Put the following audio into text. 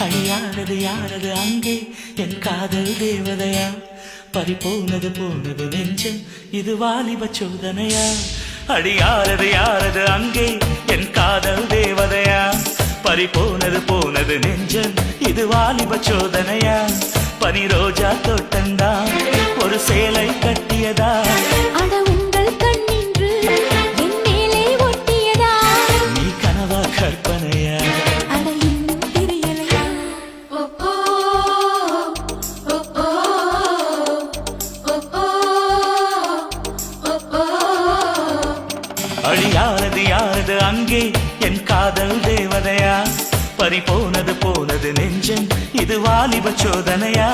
அழியாரது யாரது அங்கே என் காதல் தேவதையா பறிபோனது போனது நெஞ்சம் இது வாலிப சோதனையா அடியாரது யாரது அங்கே என் காதல் தேவதையா பறிபோனது போனது நெஞ்சம் இது வாலிப சோதனையா பனி ரோஜா தோட்டந்தா ஒரு சேலை கட்டியதா அட உங்கள் கண்ணின்று என் மேலே ஒட்டியதா நீ கனவா கற்பனையா அட இன்னும் தெரியலையா அழியாரது யாரது அங்கே என் காதல் தேவதையா பறிபோனது போனது நெஞ்சம் இது வாலிப சோதனையா